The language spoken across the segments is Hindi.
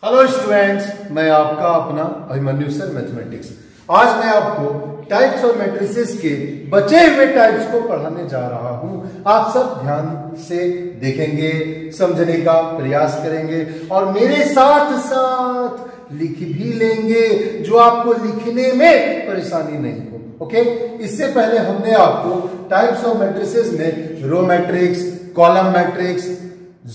हेलो स्टूडेंट्स, मैं आपका अपना अभिमन्यु सर मैथमेटिक्स। आज मैं आपको टाइप्स और मैट्रिसेस के बचे हुए टाइप्स को पढ़ाने जा रहा हूं। आप सब ध्यान से देखेंगे, समझने का प्रयास करेंगे और मेरे साथ साथ लिख भी लेंगे, जो आपको लिखने में परेशानी नहीं हो। ओके, इससे पहले हमने आपको टाइप्स ऑफ मैट्रिसेस में row matrix, column matrix,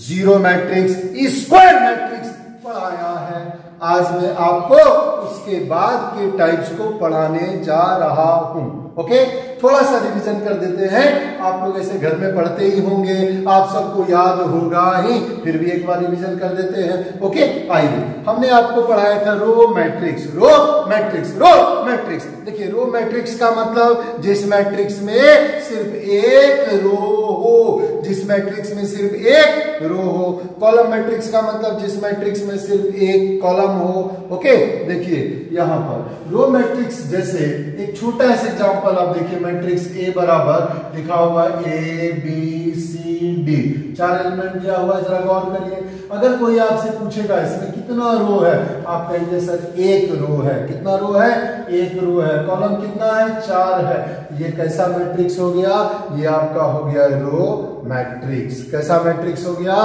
zero matrix, square matrix पढ़ाया है। आज मैं आपको उसके बाद के टाइप्स को पढ़ाने जा रहा हूं। ओके, थोड़ा सा रिवीजन कर देते हैं। आप लोग ऐसे घर में पढ़ते ही होंगे, आप सबको याद होगा ही, फिर भी एक बार रिवीजन कर देते हैं। ओके, आइए, हमने आपको पढ़ाया था row matrix. Row matrix, row matrix. देखिए, रो मैट्रिक्स का मतलब जिस मैट्रिक्स में सिर्फ एक रो हो, जिस मैट्रिक्स में सिर्फ एक रो हो। कॉलम मैट्रिक्स का मतलब जिस मैट्रिक्स में सिर्फ एक कॉलम हो। ओके, देखिए यहां पर रो मैट्रिक्स, जैसे एक छोटा सा एग्जांपल आप देखिए, मैट्रिक्स ए बराबर लिखा हुआ A B C D, 4 element दिया हुआ है। जरा गौर करिए, अगर कोई आपसे पूछेगा इसमें कितना रो है, आप कहेंगे सर एक रो है। कितना रो है? एक रो है। कॉलम कितना है? 4 है। ये कैसा मैट्रिक्स हो गया? ये आपका हो गया रो मैट्रिक्स। कैसा मैट्रिक्स हो गया?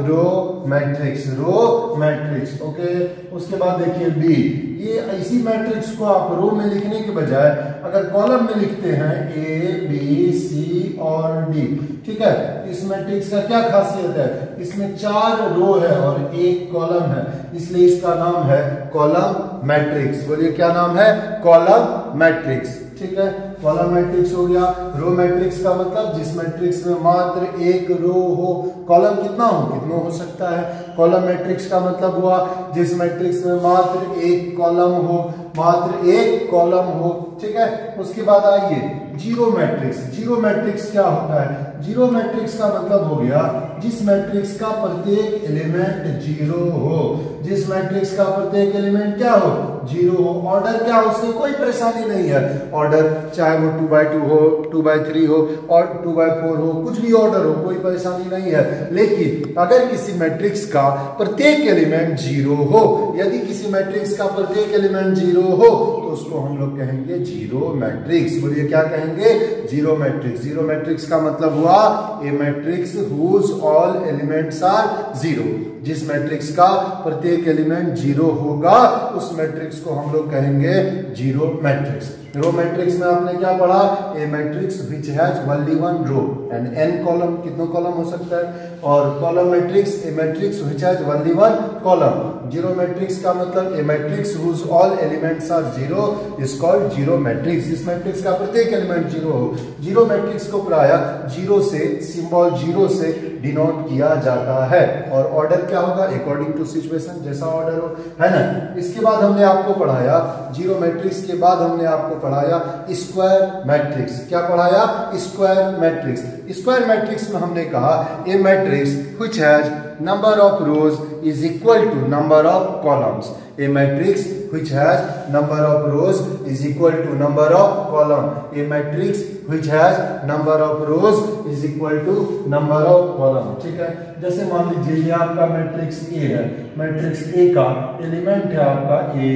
Row matrix, row matrix. Okay, उसके बाद देखिए बी, ये इसी मैट्रिक्स को आप रो में लिखने के बजाय अगर कॉलम में लिखते हैं ए बी सी और डी, ठीक है। इस मैट्रिक्स का क्या खासियत है? इसमें 4 रो है और एक कॉलम है, इसलिए इसका नाम है कॉलम मैट्रिक्स। बोलिए क्या नाम है? Column matrix. ठीक है, कॉलम मैट्रिक्स हो गया। रो मैट्रिक्स का मतलब जिस मैट्रिक्स में मात्र एक रो हो। कॉलम कितना हो सकता है। कॉलम मैट्रिक्स का मतलब हुआ जिस मैट्रिक्स में मात्र एक कॉलम हो, मात्र एक कॉलम हो। ठीक है, उसके बाद आइए जीरो मैट्रिक्स। जीरो मैट्रिक्स क्या होता है? जीरो मैट्रिक्स का मतलब हो गया जिस मैट्रिक्स का प्रत्येक एलिमेंट जीरो हो। जिस मैट्रिक्स का प्रत्येक एलिमेंट क्या हो? जीरो हो। ऑर्डर क्या हो? उससे कोई परेशानी नहीं है। ऑर्डर चाहे वो 2x2 हो, 2x3 हो और 2x4 हो, कुछ भी ऑर्डर हो, कोई परेशानी नहीं है। लेकिन अगर किसी मैट्रिक्स का प्रत्येक एलिमेंट जीरो हो, यदि किसी मैट्रिक्स का प्रत्येक एलिमेंट जीरो हो तो उसको हम लोग कहेंगे जीरो मैट्रिक्स। बोलिए क्या कहेंगे? Zero matrix. जीरो मैट्रिक्स का मतलब हुआ a matrix whose all elements are zero. जिस मैट्रिक्स का प्रत्येक एलिमेंट जीरो होगा उस मैट्रिक्स को हम लोग कहेंगे जीरो मैट्रिक्स। रो मैट्रिक्स में आपने क्या पढ़ा? A matrix which has only one row and n column. कितने कॉलम हो सकता है? और column matrix a matrix which has only one column. Zero matrix का मतलब a matrix whose all elements are zero is called zero matrix. जिस मैट्रिक्स का प्रत्येक एलिमेंट जीरो हो। जीरो मैट्रिक्स को प्रायः जीरो से, सिंबल जीरो से डिनोट किया जाता है और ऑर्डर क्या होगा? अकॉर्डिंग टू सिचुएशन, जैसा ऑर्डर हो, है ना। इसके बाद हमने आपको पढ़ाया जीरो मैट्रिक्स के बाद हमने आपको पढ़ाया स्क्वायर मैट्रिक्स। क्या पढ़ाया? Square matrix. स्क्वायर मैट्रिक्स में हमने कहा a matrix which has number of rows is equal to number of columns. A matrix which has number of rows is equal to number of column. A matrix which has number of rows is equal to number of column. ठीक है, जैसे मान लीजिए ये आपका मैट्रिक्स ए है। मैट्रिक्स ए का एलिमेंट है आपका ए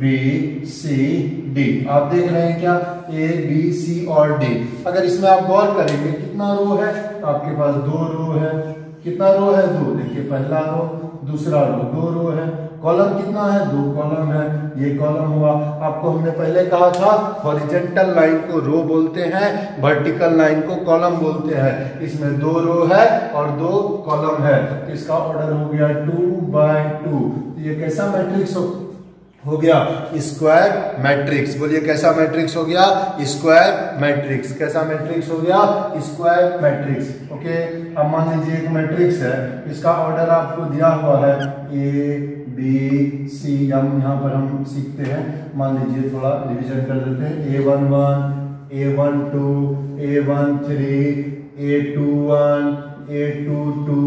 बी सी डी। आप देख रहे हैं क्या? ए बी सी और डी। अगर इसमें आप गौर करेंगे कितना रो है? आपके पास 2 रो है। कितना रो है? 2। देखिए, पहला रो, दूसरा रो, 2 रो है। कॉलम कितना है? 2 कॉलम है। ये कॉलम हुआ। आपको हमने पहले कहा था हॉरिजॉन्टल लाइन को रो बोलते हैं, वर्टिकल लाइन को कॉलम बोलते हैं। इसमें 2 रो है और 2 कॉलम है, तो इसका ऑर्डर हो गया 2x2। ये कैसा मैट्रिक्स हो गया? Square matrix. बोलिए कैसा मैट्रिक्स हो गया? Square matrix. कैसा मैट्रिक्स हो गया? Square matrix. ओके, अब मान लीजिए एक मैट्रिक्स है, इसका ऑर्डर आपको दिया हुआ है ए बी सी। यहाँ पर हम सीखते हैं, मान लीजिए थोड़ा रिवीजन कर देते हैं। A11, A12, A13, A21, A22,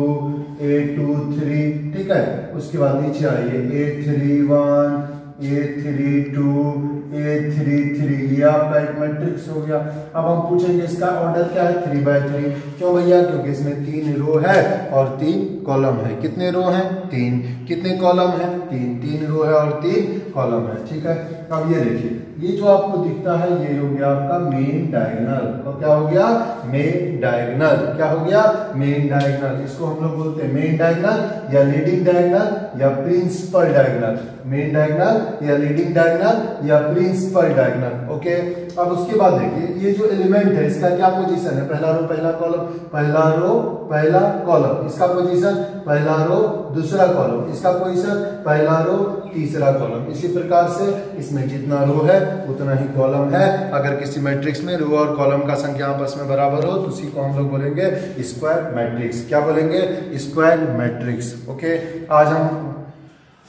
A23। ठीक है, उसके बाद नीचे आइए A31, A32, A33। ये आपका एक मैट्रिक्स हो गया। अब हम पूछेंगे इसका ऑर्डर क्या है? 3x3। क्यों भैया? क्योंकि इसमें 3 रो है और 3 कॉलम है। कितने रो हैं? 3। कितने कॉलम है? 3 रो है और 3 कॉलम है। ठीक है, अब ये देखिए, ये जो आपको दिखता है ये हो गया आपका मेन डायगोनल। तो क्या हो गया? Main diagonal. क्या हो गया? Main diagonal. इसको हम लोग बोलते हैं मेन डायगोनल या लीडिंग डायगोनल या प्रिंसिपल डायगोनल। मेन डायगोनल या लीडिंग डायगोनल या प्रिंसिपल डायगोनल। ओके, अब उसके बाद देखिए, ये जो एलिमेंट है इसका क्या पोजीशन है? पहला रो पहला कॉलम, पहला रो पहला कॉलम। इसका पोजीशन पहला रो दूसरा कॉलम, इसका पोजीशन पहला रो तीसरा कॉलम। इसी प्रकार से इसमें जितना रो है उतना ही कॉलम है। अगर किसी मैट्रिक्स में रो और कॉलम का संख्या आपस में बराबर हो तो उसी को हम लोग बोलेंगे स्क्वायर मैट्रिक्स। क्या बोलेंगे? Square matrix. ओके,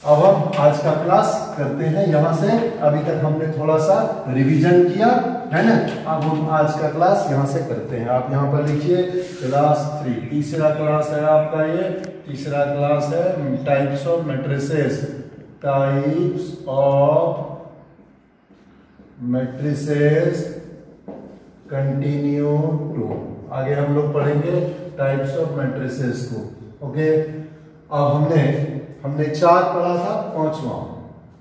अब हम आज का क्लास करते हैं यहां से। अभी तक हमने थोड़ा सा रिवीजन किया है ना, अब हम आज का क्लास यहां से करते हैं। आप यहां पर लिखिए क्लास 3, तीसरा क्लास है आपका ये, तीसरा क्लास है types of matrices. Types of matrices continue to, आगे हम लोग पढ़ेंगे टाइप्स ऑफ मैट्रिसेस को। ओके, अब हमने 4 पढ़ा था, 5वां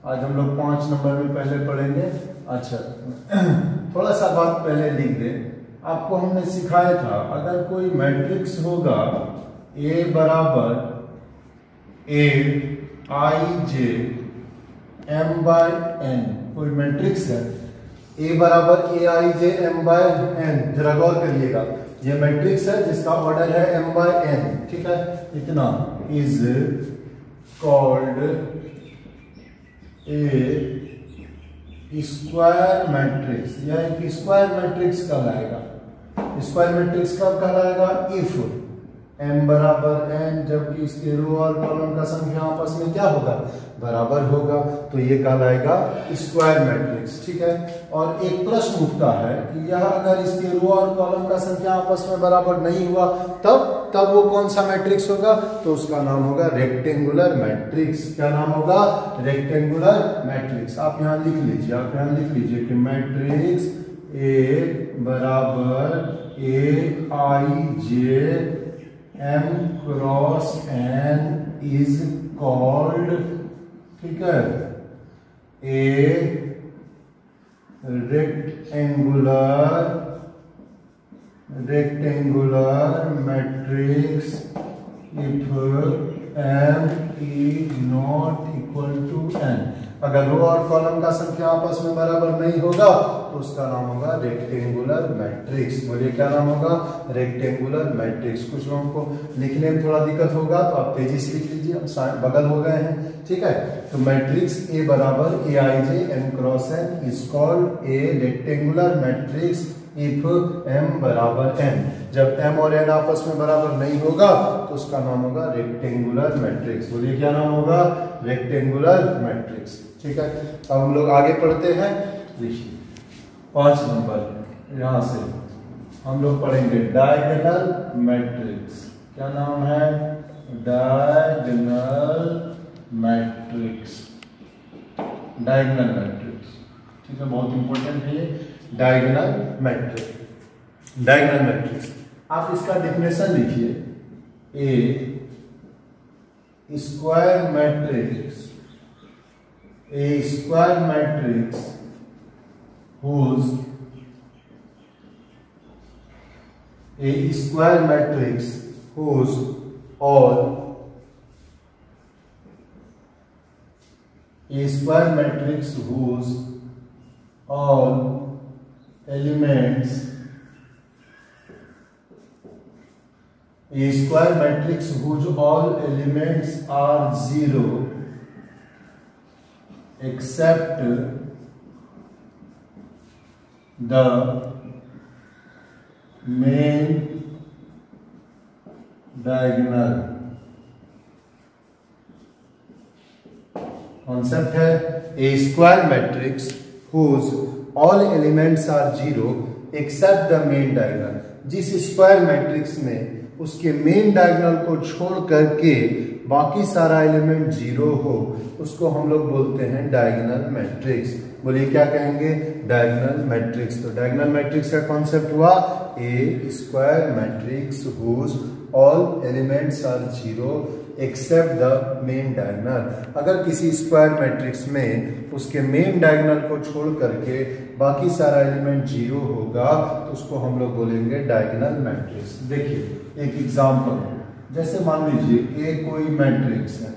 आज हम लोग 5 नंबर में पहले पढ़ेंगे। अच्छा, थोड़ा सा बात पहले लिख दे। आपको हमने सिखाया था अगर कोई मैट्रिक्स होगा A बराबर A I J M by N, कोई मैट्रिक्स है A बराबर A I J M by N, जरा गौर करिएगा, ये मैट्रिक्स है जिसका ऑर्डर है M बाय N। ठीक है, इतना is called a square matrix. यह एक स्क्वायर मैट्रिक्स कहलाएगा। स्क्वायर मैट्रिक्स कब कहलाएगा? इफ m बराबर n, जबकि इसके रो और कॉलम का संख्या आपस में क्या होगा? बराबर होगा, तो ये कहलाएगा स्क्वायर मैट्रिक्स। ठीक है, और एक प्रश्न उठता है कि यह अगर इसके रो और कॉलम का संख्या आपस में बराबर नहीं हुआ तब वो कौन सा मैट्रिक्स होगा? तो उसका नाम होगा रेक्टेंगुलर मैट्रिक्स। क्या नाम होगा? Rectangular matrix. आप यहां लिख लीजिए, आप यहां लिख लीजिए कि मैट्रिक्स A बराबर A I J M cross N is called, ठीक है, ए rectangular matrix if m is not equal to n। अगर रो और कॉलम का संख्या आपस में बराबर नहीं होगा तो उसका नाम होगा रेक्टेंगुलर मैट्रिक्स। बोलिए क्या नाम होगा? Rectangular matrix. कुछ लोगों को लिखने में थोड़ा दिक्कत होगा तो आप तेजी से लिख लीजिए, हम बगल हो गए हैं। ठीक है, तो मैट्रिक्स A बराबर A I J M cross N is called a rectangular matrix if m बराबर n। जब m और n आपस में बराबर नहीं होगा तो उसका नाम होगा रेक्टेंगुलर मैट्रिक्स। बोलिए क्या नाम होगा? Rectangular matrix. ठीक है, अब हम लोग आगे पढ़ते हैं। देखिए 5 नंबर यहां से हम लोग पढ़ेंगे डायगोनल मैट्रिक्स। क्या नाम है? Diagonal matrix. डायगोनल मैट्रिक्स, ठीक है, बहुत इंपॉर्टेंट है ये डायगोनल मैट्रिक्स। डायगोनल मैट्रिक्स, आप इसका डेफिनेशन लिखिए, a square matrix, a square matrix whose a square matrix whose all a square matrix whose all elements a square matrix whose all elements are 0 except the main diagonal। Concept है a square matrix whose all elements are 0 except the main diagonal। जिस स्क्वायर मैट्रिक्स में उसके मेन डायगोनल को छोड़ करके बाकी सारा एलिमेंट 0 हो उसको हम लोग बोलते हैं डायगोनल मैट्रिक्स। बोलिए क्या कहेंगे? Diagonal matrix. तो डायगोनल मैट्रिक्स का कॉन्सेप्ट हुआ a square matrix whose all elements are zero except the main diagonal. अगर किसी स्क्वायर मैट्रिक्स में उसके मेन डायगोनल को छोड़ करके बाकी सारा एलिमेंट जीरो होगा तो उसको हम लोग बोलेंगे डायगोनल मैट्रिक्स। देखिए एक एग्जांपल, जैसे मान लीजिए ए कोई मैट्रिक्स है,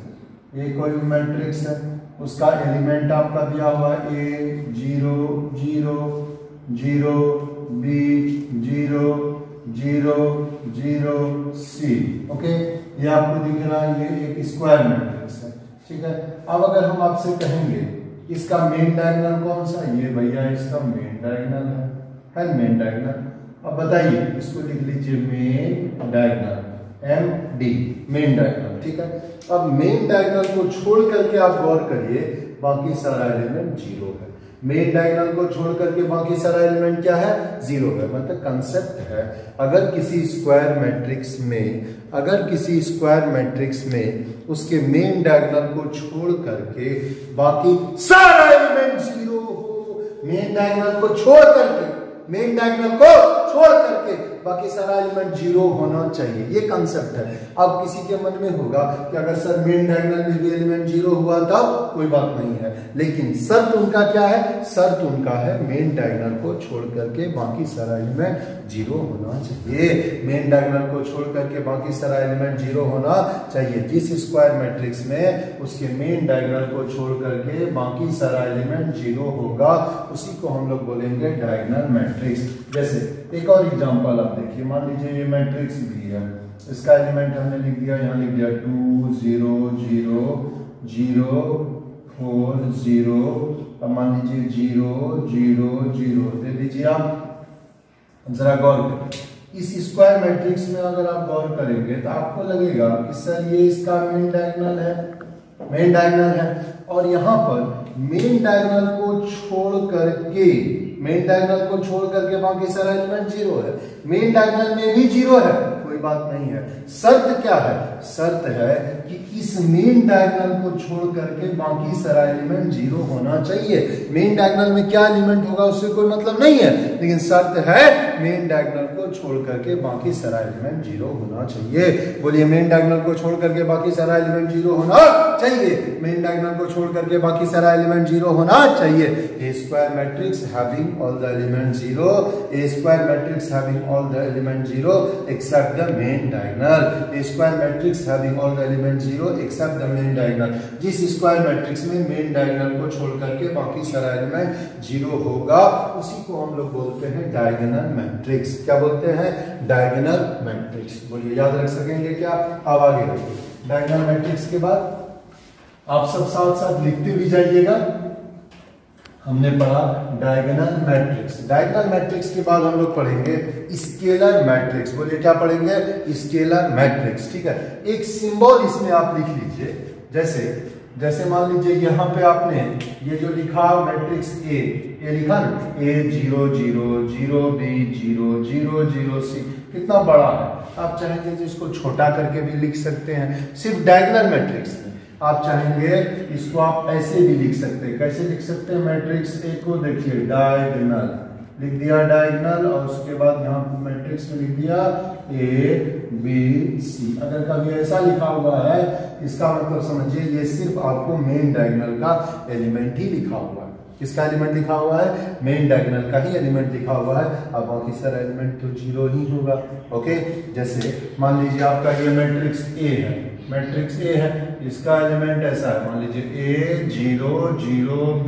ए कोई मैट्रिक्स है, उसका एलिमेंट आपका दिया हुआ है ए 0 0 0 बी 0 0 0 सी। ओके, ये आपको दिख रहा है, ये एक स्क्वायर मैट्रिक्स है, ठीक है। अब अगर हम आपसे कहेंगे इसका मेन डायगोनल कौन सा, ये भैया इसका मेन डायगोनल है मेन डायगोनल। अब बताइए, इसको लिख लीजिए main diagonal, MD main diagonal, ठीक है। अब मेन डायगोनल को छोड़ करके आप गौर करिए, बाकी सारा एलिमेंट जीरो है। मेन डायगोनल को छोड़ करके बाकी सारा एलिमेंट क्या है, जीरो है। मतलब कंसेप्ट है, अगर किसी स्क्वायर मैट्रिक्स में उसके मेन डायगोनल को छोड़ करके बाकी सारा एलिमेंट जीरो हो, मेन डायगोनल को छोड़ करके बाकी सारा एलिमेंट जीरो होना चाहिए, ये कंसेप्ट है। अब किसी के मन में होगा कि अगर सर मेन डायगोनल में भी एलिमेंट जीरो हुआ तब कोई बात नहीं है, लेकिन शर्त उनका क्या है, शर्त उनका है मेन डायगोनल को छोड़ करके बाकी सारा एलिमेंट जीरो होना चाहिए। मेन डायगोनल को छोड़ करके बाकी सारा एलिमेंट जीरो होना चाहिए। जिस स्क्वायर मैट्रिक्स में उसके मेन डायगोनल को छोड़ करके बाकी सारा एलिमेंट जीरो होगा उसी को हम लोग बोलेंगे डायगोनल मैट्रिक्स। जैसे एक और एग्जांपल आप देखिए, मान लीजिए ये मैट्रिक्स भी है, इसका एलिमेंट हमने लिख दिया, यहाँ लिख दिया 2 0 0 0 4 0, अब मान लीजिए 0 0 0 दे दीजिए आप। जरा गौर करें, इस स्क्वायर मैट्रिक्स में अगर आप गौर करेंगे तो आपको लगेगा कि सर ये इसका मेन डायगोनल है, और यहाँ पर मेन डायगोनल को छोड़ करके बाकी सारा एलिमेंट जीरो है। मेन डायगोनल में भी जीरो है, कोई बात नहीं है। शर्त क्या है, शर्त है कि इस मेन डायगोनल को छोड़ करके बाकी सारा एलिमेंट जीरो होना चाहिए। मेन डायगोनल में क्या एलिमेंट होगा उससे कोई मतलब नहीं है, लेकिन शर्त है मेन डायगोनल को छोड़ करके बाकी सारा एलिमेंट जीरो होना चाहिए। बोलिए, मेन डायगोनल को छोड़ करके बाकी सारा एलिमेंट जीरो होना चाहिए। मेन डायगोनल को छोड़ करके बाकी सारा एलिमेंट जीरो होना चाहिए। A square matrix having all the element zero, a square matrix having all the element zero except the main diagonal. A square matrix having all the element zero except the main diagonal. जिस स्क्वायर मैट्रिक्स में मेन डायगोनल को छोड़ करके बाकी सारा एलिमेंट जीरो होगा उसी को हम लोग बोलते हैं डायगोनल मैट्रिक्स। क्या बोलते हैं, डायगोनल मैट्रिक्स। बोलिए, याद रख सकेंगे क्या? अब आगे रखिए, डायगोनल मैट्रिक्स के बाद आप सब साथ साथ लिखते भी जाइएगा। हमने पढ़ा डायगोनल मैट्रिक्स। डायगोनल मैट्रिक्स के बाद हम लोग पढ़ेंगे स्केलर मैट्रिक्स। बोलिए, क्या पढ़ेंगे? स्केलर मैट्रिक्स, ठीक है। एक सिंबल इसमें आप लिख लीजिए, जैसे मान लीजिए यहाँ पे आपने ये जो लिखा मैट्रिक्स ए लिखा ना, A 0 0 0 B 0 0 0 C, कितना बड़ा है। आप चाहेंगे तो इसको छोटा करके भी लिख सकते हैं। सिर्फ डायगोनल मैट्रिक्स में आप चाहेंगे इसको आप ऐसे भी लिख सकते हैं। कैसे लिख सकते हैं? मैट्रिक्स ए को देखिए, डायगोनल लिख दिया, डायगोनल, और उसके बाद यहाँ मैट्रिक्स में लिख दिया ABC। अगर कभी ऐसा लिखा हुआ है इसका मतलब समझिए ये सिर्फ आपको मेन डायगोनल का एलिमेंट ही लिखा हुआ है। किसका एलिमेंट लिखा हुआ है? मेन डायगोनल का ही एलिमेंट लिखा हुआ है। अब बाकी सारा एलिमेंट तो जीरो ही होगा। ओके, जैसे मान लीजिए आपका ये मैट्रिक्स ए है, इसका एलिमेंट ऐसा है, मान लीजिए A 0 0 B,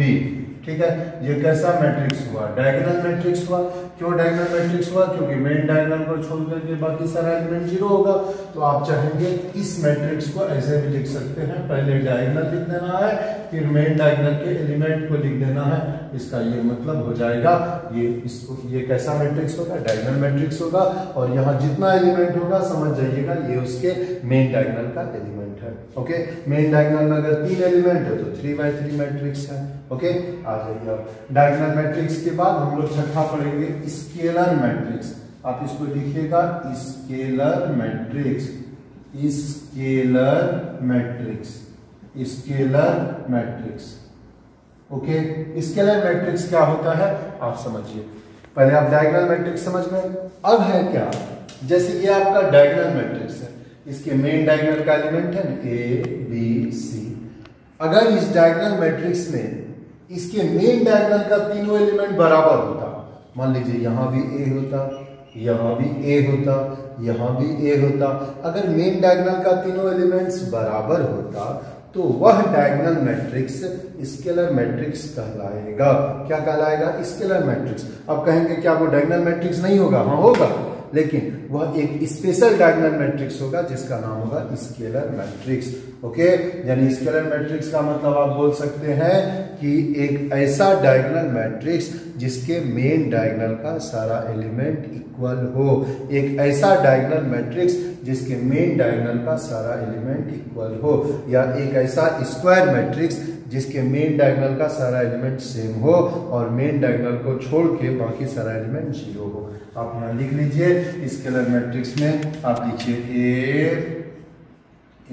ठीक है। ये कैसा मैट्रिक्स हुआ? डायगोनल मैट्रिक्स हुआ। क्यों डायगोनल मैट्रिक्स हुआ? क्योंकि मेन डायगोनल को छोड़ करके बाकी सारा एलिमेंट जीरो होगा। तो आप चाहेंगे इस मैट्रिक्स को ऐसे भी लिख सकते हैं, पहले डायगोनल लिख देना है, फिर मेन डायगोनल के एलिमेंट को लिख देना है। इसका ये मतलब हो जाएगा ये कैसा मैट्रिक्स होगा? डायगोनल मैट्रिक्स होगा। और यहाँ जितना एलिमेंट होगा समझ जाइएगा ये उसके मेन डायगोनल का एलिमेंट है। ओके, मेन डायगोनल में अगर 3 एलिमेंट है तो 3x3 मैट्रिक्स है। ओके, आ जाइए। डायगोनल मैट्रिक्स के बाद हम लोग छठा पढ़ेंगे स्केलर मैट्रिक्स। आप इसको लिखिएगा, scalar matrix, scalar matrix, scalar matrix. Okay, scalar matrix क्या होता है आप समझिए। पहले आप डायगोनल मैट्रिक्स समझ गए, अब है क्या जैसे ये आपका डायगोनल मैट्रिक्स है, इसके मेन डायगोनल का एलिमेंट है ना ए बी सी। अगर इस डायगोनल मैट्रिक्स में इसके मेन डायगोनल का तीनों एलिमेंट बराबर होता, मान लीजिए यहां भी ए होता, यहां भी ए होता, यहां भी ए होता, अगर मेन डायगोनल का तीनों एलिमेंट्स बराबर होता तो वह डायगोनल मैट्रिक्स स्केलर मैट्रिक्स कहलाएगा। क्या कहलाएगा? Scalar matrix. अब कहेंगे क्या वो डायगोनल मैट्रिक्स नहीं होगा? हाँ होगा, लेकिन वह एक स्पेशल डायगोनल मैट्रिक्स होगा जिसका नाम होगा स्केलर मैट्रिक्स। ओके, यानी स्केलर मैट्रिक्स का मतलब आप बोल सकते हैं कि एक ऐसा डायगोनल मैट्रिक्स जिसके मेन डायगोनल का सारा एलिमेंट इक्वल हो, एक ऐसा डायगोनल मैट्रिक्स जिसके मेन डायगोनल का सारा एलिमेंट इक्वल हो, या एक ऐसा स्क्वायर मैट्रिक्स जिसके मेन डायगोनल का सारा एलिमेंट सेम हो और मेन डायगोनल को छोड़ के बाकी सारा एलिमेंट जीरो हो। आप यहाँ लिख लीजिए स्केलर मैट्रिक्स में आप लिखिए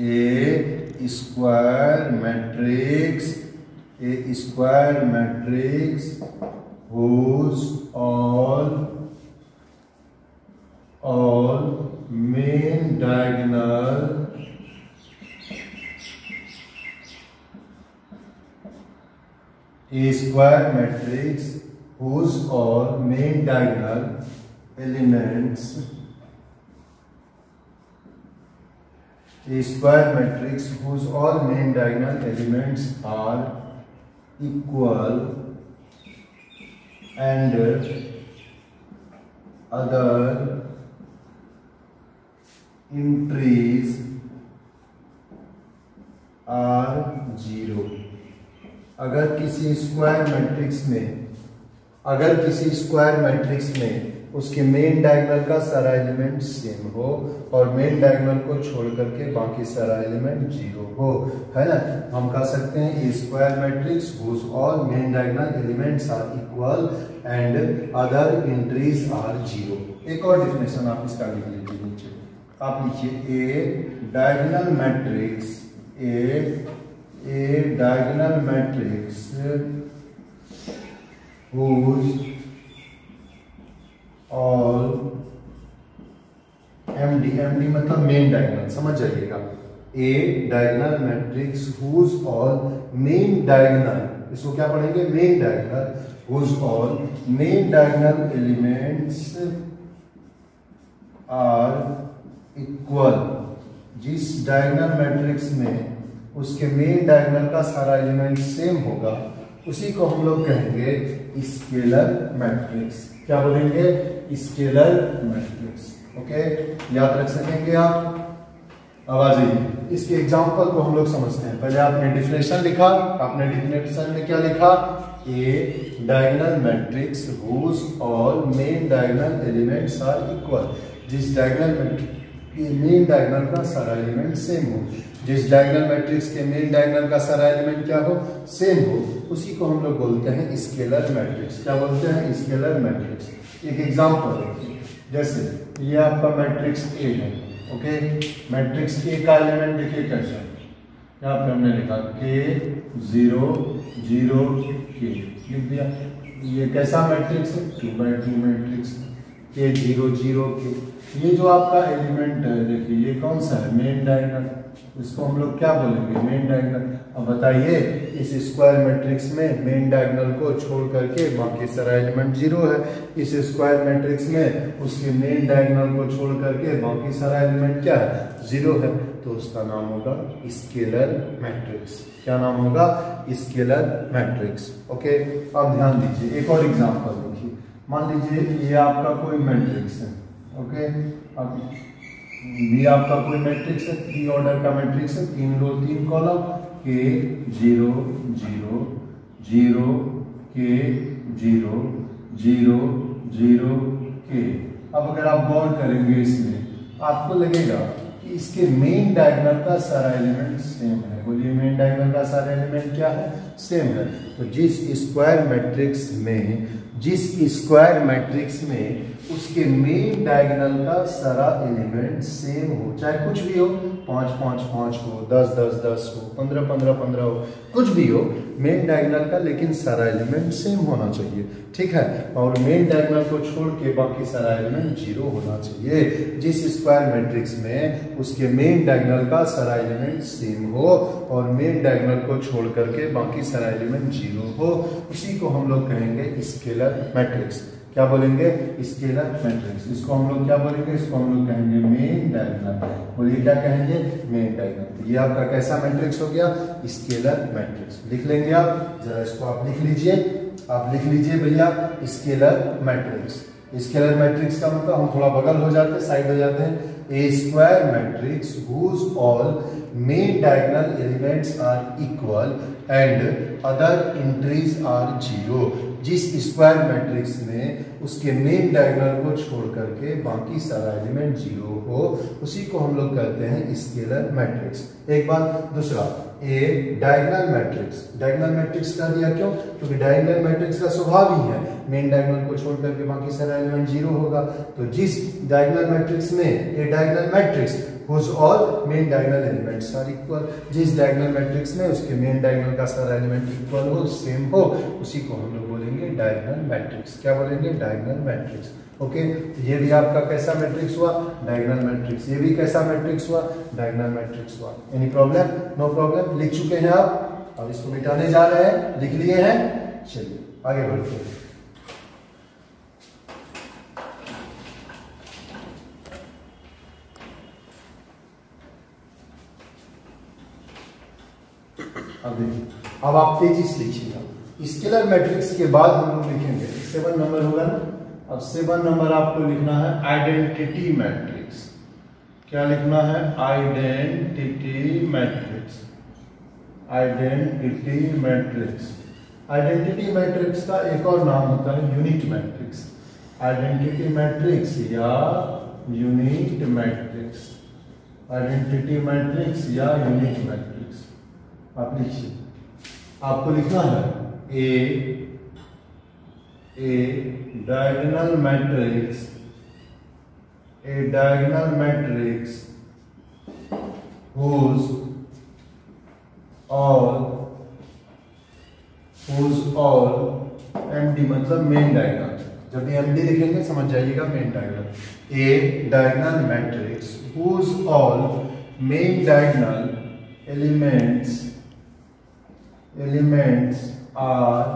a square matrix, a square matrix whose all main diagonal a square matrix whose all main diagonal elements, a square matrix whose all main diagonal elements are equal and other entries are zero। अगर किसी स्क्वायर मैट्रिक्स में उसके मेन डायगोनल का सारा एलिमेंट सेम हो और मेन डायगोनल को छोड़ करके बाकी सारा एलिमेंट जीरो हो, है ना, हम कह सकते हैं a square matrix whose all main diagonal elements are equal and other entries are zero। एक और डिफिनेशन आप इसका लिख लीजिए नीचे, आप लिखिए a diagonal matrix, a diagonal matrix whose all MD मतलब मेन डायगोनल, समझ जाइएगा, a diagonal matrix whose all main diagonal, इसको क्या पढ़ेंगे? Main diagonal, whose all main diagonal elements are equal. जिस डायगोनल मैट्रिक्स में उसके मेन डायगोनल का सारा एलिमेंट सेम होगा उसी को हम लोग कहेंगे स्केलर मैट्रिक्स। क्या बोलेंगे? Scalar matrix. ओके, याद रख सकेंगे आप। अब आ जाइए इसके एग्जांपल को हम लोग समझते हैं। पहले आपने डिफिनेशन लिखा, आपने डिफिनेशन में क्या लिखा? A diagonal matrix whose all main diagonal elements are equal. जिस डायगोनल मैट्रिक्स के मेन डायगोनल का सारा एलिमेंट सेम हो, जिस डायगोनल मैट्रिक्स के मेन डायगोनल का सारा एलिमेंट क्या हो? सेम हो, उसी को हम लोग बोलते हैं स्केलर मैट्रिक्स। क्या बोलते हैं? Scalar matrix. एक एग्जांपल देखिए, जैसे ये आपका मैट्रिक्स ए है। ओके, मैट्रिक्स ए का एलिमेंट देखिए कैसा, यहाँ पे हमने लिखा के 0 0 के, लिख दिया। ये कैसा मैट्रिक्स है? 2x2 मैट्रिक्स के 0 0 के। ये जो आपका एलिमेंट है देखिए, ये कौन सा है? Main diagonal. इसको हम लोग क्या बोलेंगे? Main diagonal. अब बताइए इस स्क्वायर मैट्रिक्स में मेन डायगोनल को छोड़ करके बाकी सारा एलिमेंट जीरो है, इस स्क्वायर मैट्रिक्स में उसके मेन डायगोनल को छोड़ करके बाकी सारा एलिमेंट क्या है? जीरो है, तो उसका नाम होगा स्केलर मैट्रिक्स। क्या नाम होगा? Scalar matrix. ओके, अब ध्यान दीजिए, एक और एग्जांपल देखिए। मान लीजिए ये आपका कोई मैट्रिक्स है। ओके, अब ये आपका कोई मैट्रिक्स है, 3 ऑर्डर का मैट्रिक्स है, 3 रो 3 कॉलम, के 0 0 0 के 0 0 0 के। अब अगर आप गौर करेंगे इसमें आपको लगेगा कि इसके मेन डायगोनल का सारा एलिमेंट सेम है। बोलिए, मेन डायगोनल का सारा एलिमेंट क्या है? सेम है। तो जिस स्क्वायर मैट्रिक्स में उसके मेन डायगोनल का सारा एलिमेंट सेम हो, चाहे कुछ भी हो, 5 5 5 हो, 10 10 10 हो, 15 15 15 हो, कुछ भी हो मेन डायगोनल का, लेकिन सारा एलिमेंट सेम होना चाहिए, ठीक है। और मेन डायगोनल को छोड़ के बाकी सारा एलिमेंट 0 होना चाहिए। जिस स्क्वायर मैट्रिक्स में उसके मेन डायगोनल का सारा एलिमेंट सेम हो और मेन डायगोनल को छोड़ करके बाकी सारा एलिमेंट 0 हो, उसी को हम लोग कहेंगे स्केलर मैट्रिक्स। क्या बोलेंगे? Scalar matrix. इसको हम लोग क्या बोलेंगे? इसको हम लोग कहेंगे मेन डायगोनल। बोलिए क्या कहेंगे? Main diagonal. ये आपका कैसा मैट्रिक्स हो गया? Scalar matrix. लिख लेंगे आप, जरा इसको आप लिख लीजिए, आप लिख लीजिए भैया स्केलर मैट्रिक्स। स्केलर मैट्रिक्स का मतलब हम थोड़ा बगल हो जाते हैं, साइड हो जाते हैं। A square matrix whose all main diagonal elements are equal and other entries are 0। जिस स्क्वायर मैट्रिक्स में उसके मेन डायगोनल को छोड़ करके बाकी सारा एलिमेंट 0 हो, उसी को हम लोग कहते हैं स्केलर मैट्रिक्स। एक बात। दूसरा, ए डायगोनल मैट्रिक्स। डायगोनल मैट्रिक्स का दिया क्यों? क्योंकि डायगोनल मैट्रिक्स का स्वभाव ही है मेन डायगोनल को छोड़ करके बाकी सारा एलिमेंट 0 होगा। तो जिस डायगोनल मैट्रिक्स में a diagonal matrix whose all main diagonal elements are equal, जिस डायगोनल मैट्रिक्स में उसके मेन डायगोनल का सारा एलिमेंट इक्वल हो, सेम हो, उसी को हम लोग बोलेंगे डायगोनल मैट्रिक्स। क्या बोलेंगे? Diagonal matrix. ओके, ये भी आपका कैसा मैट्रिक्स हुआ? Diagonal matrix. ये भी कैसा मैट्रिक्स हुआ? डायगोनल मैट्रिक्स हुआ। Any problem? No problem. लिख चुके हैं आप, अब इसको मिटाने जा रहे हैं, लिख लिए हैं। चलिए आगे बढ़ते हैं। अब आप तेजी से लिखिएगा। स्केलर मैट्रिक्स के बाद हम लोग लिखेंगे 7 नंबर होगा ना। अब 7 नंबर आपको लिखना है आइडेंटिटी मैट्रिक्स। क्या लिखना है? Identity matrix. Identity matrix. Identity matrix का एक और नाम होता है यूनिट मैट्रिक्स। आइडेंटिटी मैट्रिक्स या यूनिट मैट्रिक्स। आइडेंटिटी मैट्रिक्स या यूनिट मैट्रिक्स। आप लिखिए, आपको लिखना है a diagonal matrix, a diagonal matrix whose all MD मतलब मेन डायगोनल। जब भी MD लिखेंगे समझ जाइएगा main diagonal. A diagonal matrix whose all main diagonal elements are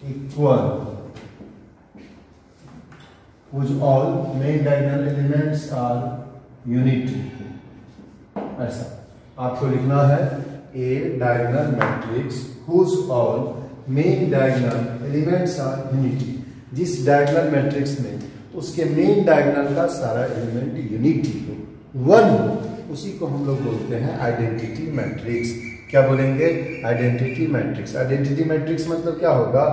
equal, whose all main diagonal elements are unity। ऐसा आपको लिखना है a diagonal matrix whose all main diagonal elements are unity। जिस डायगोनल मैट्रिक्स में उसके मेन डायगोनल का सारा एलिमेंट यूनिटी हो, 1 हो, उसी को हम लोग बोलते हैं आइडेंटिटी मैट्रिक्स। क्या बोलेंगे? Identity matrix. आइडेंटिटी मैट्रिक्स मतलब क्या होगा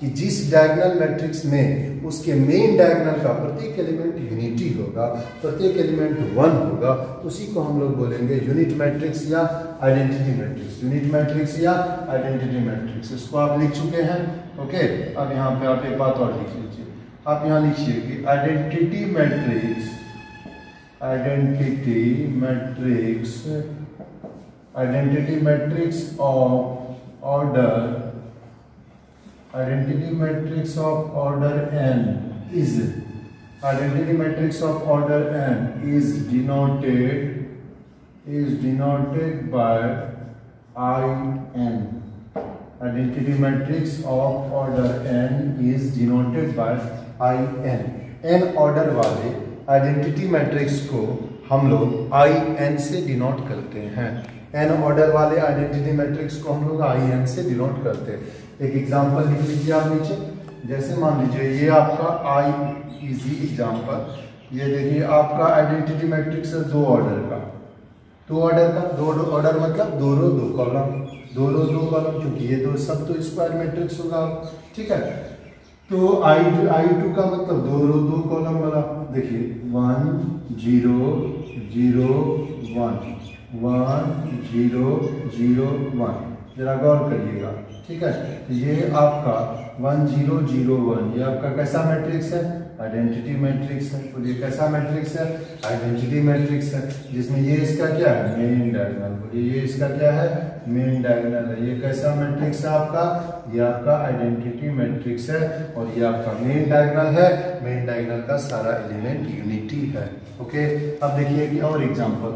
कि जिस डायगोनल मैट्रिक्स में उसके मेन डायगोनल का प्रत्येक एलिमेंट यूनिटी होगा, प्रत्येक एलिमेंट 1 होगा, उसी को हम लोग बोलेंगे यूनिट मैट्रिक्स या आइडेंटिटी मैट्रिक्स। यूनिट मैट्रिक्स या आइडेंटिटी मैट्रिक्स। इसको आप लिख चुके हैं। ओके, अब यहाँ पे आप एक बात और लिख लीजिए। आप यहाँ लिखिए कि identity matrix, identity matrix, identity matrix of order, identity matrix of order n is, identity matrix of order n is denoted by in। Identity matrix of order n is denoted by in। n order वाले आइडेंटिटी मैट्रिक्स को हम लोग in से डिनोट करते हैं। n ऑर्डर वाले आइडेंटिटी मैट्रिक्स को हम लोग in से डिनोट करते हैं। एक एग्जांपल लिख लीजिए आप नीचे। जैसे मान लीजिए ये आपका आई इजी एग्जांपल। ये देखिए आपका आइडेंटिटी मैट्रिक्स है 2 ऑर्डर का। 2 ऑर्डर मतलब 2 रो 2 कॉलम, 2 रो 2 कॉलम, क्योंकि ये दो सब तो स्क्वायर मैट्रिक्स होगा। ठीक है, तो I2 का मतलब 2 रो 2 कॉलम वाला। देखिए 1 0 0 1 1 0 0 1। जरा गौर करिएगा। ठीक है, तो ये आपका 1 0 0 1 ये आपका कैसा मैट्रिक्स है? आइडेंटिटी मैट्रिक्स है। बोलिए कैसा मैट्रिक्स है? आइडेंटिटी मैट्रिक्स है, जिसमें ये इसका क्या है? Main diagonal. बोलिए ये इसका क्या है? मेन डायगोनल है। ये कैसा मैट्रिक्स है आपका? ये आपका आइडेंटिटी मैट्रिक्स है और ये आपका मेन डायगोनल है। मेन डायगोनल का सारा एलिमेंट यूनिटी है। ओके, अब देखिए कि और एग्जांपल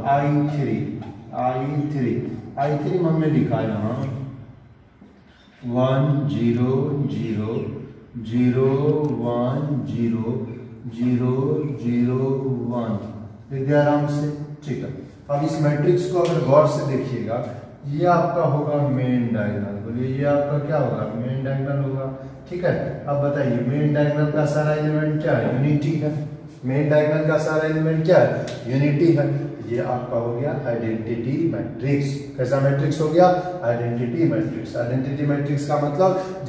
I3 में हमने लिखा है यहाँ 1 0 0 0 1 0 0 0 1 लिख दिया आराम से। ठीक है, अब इस मैट्रिक्स को अगर गौर से देखिएगा, ये आपका होगा मेन डायगोनल। बोलिए ये आपका क्या होगा? मेन डायगोनल होगा। ठीक है, अब बताइए मेन डायगोनल का सारा एलिमेंट क्या है? यूनिटी है। मेन डायगोनल का सारा एलिमेंट क्या है? यूनिटी है। ये आपका हो गया आइडेंटिटी मैट्रिक्स। कैसा मैट्रिक्स हो गया? Identity matrix. आइडेंटिटी मैट्रिक्स का मतलब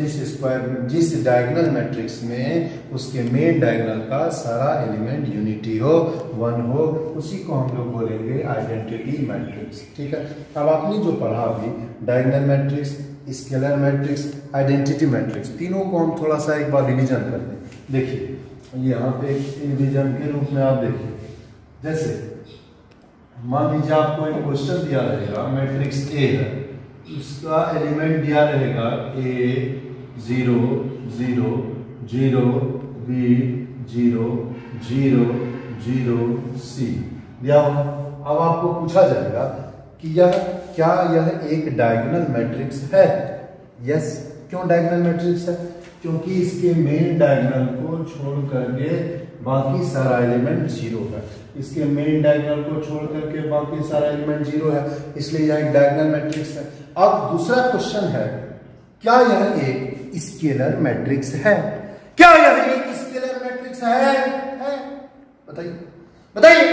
जिस डायगोनल मैट्रिक्स में उसके मेन डायगोनल का सारा एलिमेंट यूनिटी हो, 1 हो, उसी को हम लोग बोलेंगे आइडेंटिटी मैट्रिक्स। ठीक है, अब आपने जो पढ़ा अभी diagonal matrix, scalar matrix, identity matrix, तीनों को हम थोड़ा सा एक बार रिवीजन कर लें। देखिए यहाँ पे रिवीजन के रूप में आप देखिए, जैसे मान लीजिए आपको एक क्वेश्चन दिया रहेगा, मैट्रिक्स ए है, उसका एलिमेंट दिया रहेगा A 0 0 0 B 0 0 0 C दिया हुआ। अब आपको पूछा जाएगा कि क्या यह एक डायगोनल मैट्रिक्स है? यस। क्यों डायगोनल मैट्रिक्स है? क्योंकि इसके मेन डायगोनल को छोड़ करके बाकी सारा एलिमेंट 0 है। इसके मेन डायगोनल को छोड़ करके बाकी सारा एलिमेंट 0 है, इसलिए यह एक डायगोनल मैट्रिक्स है। अब दूसरा क्वेश्चन है, क्या यह एक स्केलर मैट्रिक्स है? क्या यह एक स्केलर मैट्रिक्स है? बताइए बताइए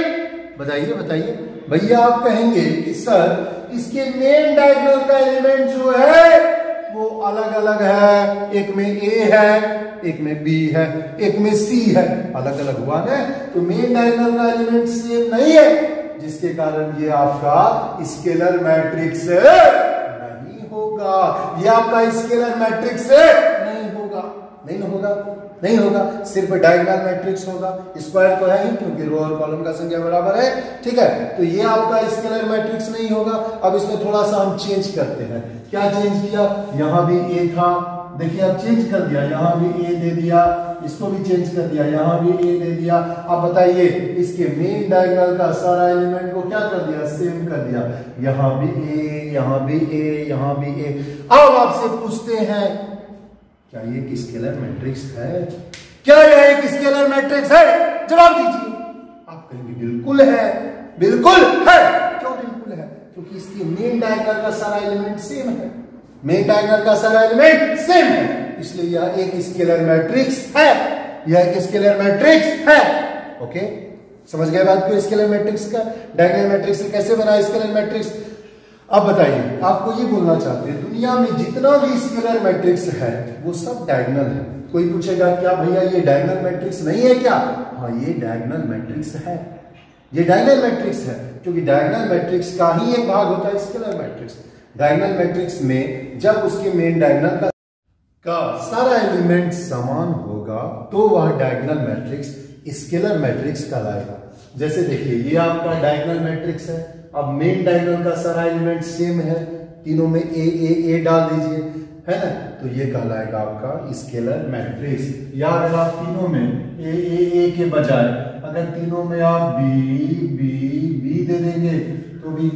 बताइए बताइए। भैया आप कहेंगे कि सर इसके मेन डायगोनल का एलिमेंट जो है वो अलग अलग है, एक में A है, एक में B है, एक में C है, अलग अलग हुआ ना, तो मेन डायगोनल का एलिमेंट सेम नहीं है, जिसके कारण ये आपका स्केलर मैट्रिक्स नहीं होगा। ये आपका स्केलर मैट्रिक्स नहीं होगा, सिर्फ डायगोनल मैट्रिक्स होगा। स्क्वायर तो है ही, क्योंकि रो और कॉलम का संख्या बराबर है। ठीक है, तो ये आपका स्केलर मैट्रिक्स नहीं होगा। अब इसमें थोड़ा सा हम चेंज करते हैं। क्या चेंज किया? यहाँ भी A था, देखिए अब चेंज कर दिया, यहाँ भी A दे दिया, इसको भी चेंज कर दिया, यहाँ भी A दे दिया। अब बताइए इसके मेन डायगोनल का सारा एलिमेंट को क्या कर दिया? सेम कर दिया। यहाँ भी A, यहाँ भी A, यहाँ भी A। अब आपसे पूछते हैं, क्या ये एक स्केलर मैट्रिक्स है? क्या यह एक स्केलर मैट्रिक्स है? जवाब दीजिए। आप कहेंगे बिल्कुल है, बिल्कुल है। क्यों बिल्कुल है? क्योंकि इसकी मेन डायगोनल का सारा एलिमेंट सेम है। मेन डायगोनल का सारा एलिमेंट सेम है, इसलिए यह एक स्केलर मैट्रिक्स है। यह एक स्केलर मैट्रिक्स है। ओके, समझ गए बात को? स्केलर मैट्रिक्स का डायगोनल मैट्रिक्स से कैसे बना स्केलर मैट्रिक्स? अब बताइए, आपको ये बोलना चाहते हैं दुनिया में जितना भी स्केलर मैट्रिक्स है वो सब डायगोनल है। कोई पूछेगा क्या भैया ये डायगोनल मैट्रिक्स नहीं है क्या? हाँ, ये डायगोनल मैट्रिक्स है। ये डायगोनल मैट्रिक्स है, क्योंकि डायगोनल मैट्रिक्स का ही एक भाग होता है स्केलर मैट्रिक्स। डायगोनल मैट्रिक्स में जब उसके मेन डायगोनल का सारा एलिमेंट समान होगा तो वह डायगोनल मैट्रिक्स स्केलर मैट्रिक्स कहलाएगा। जैसे देखिए ये आपका डायगोनल मैट्रिक्स है, अब मेन डायगोनल का सारा एलिमेंट सेम है, तीनों में ए डाल दीजिए, है ना, तो ये कहलाएगा आपका स्केलर मैट्रिक्स। या अगर आप तीनों में ए के बजाय अगर तीनों में आप बी दे देंगे तो भी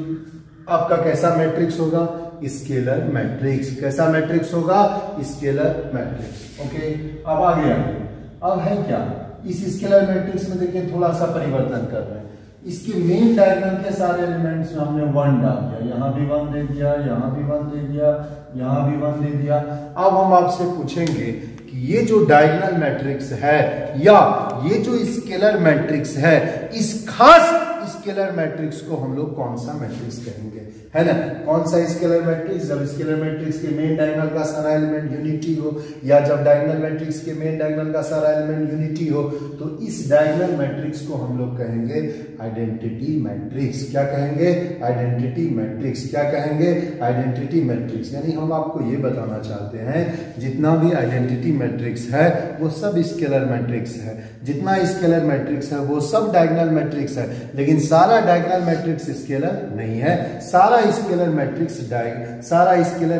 आपका कैसा मैट्रिक्स होगा? Scalar matrix. कैसा मैट्रिक्स होगा? Scalar matrix. ओके, अब आगे अब है क्या इस स्केलर मैट्रिक्स में? देखिए थोड़ा सा परिवर्तन कर रहे हैं। इसके मेन डायगोनल के सारे एलिमेंट्स में हमने 1 डाल दिया, यहाँ भी 1 दे दिया, यहाँ भी 1 दे दिया, यहाँ भी 1 दे दिया। अब हम आपसे पूछेंगे कि ये जो डायगोनल मैट्रिक्स है या ये जो स्केलर मैट्रिक्स है, इस खास स्केलर मैट्रिक्स को हम लोग कौन सा मैट्रिक्स कहेंगे? है ना, कौन सा स्केलर मैट्रिक्स? जब स्केलर मैट्रिक्स के मेन डायगोनल का सारा एलिमेंट यूनिटी हो, या जब डायगोनल मैट्रिक्स के मेन डायगोनल का सारा एलिमेंट यूनिटी हो, तो इस डायगोनल मैट्रिक्स को हम लोग कहेंगे आइडेंटिटी मैट्रिक्स। क्या कहेंगे? Identity matrix. क्या कहेंगे? Identity matrix. यानी हम आपको ये बताना चाहते हैं जितना भी आइडेंटिटी मैट्रिक्स है वो सब स्केलर मैट्रिक्स है, जितना स्केलर मैट्रिक्स है वो सब डायगोनल मैट्रिक्स है, लेकिन सारा डायगोनल मैट्रिक्स स्केलर नहीं है, सारा स्केलर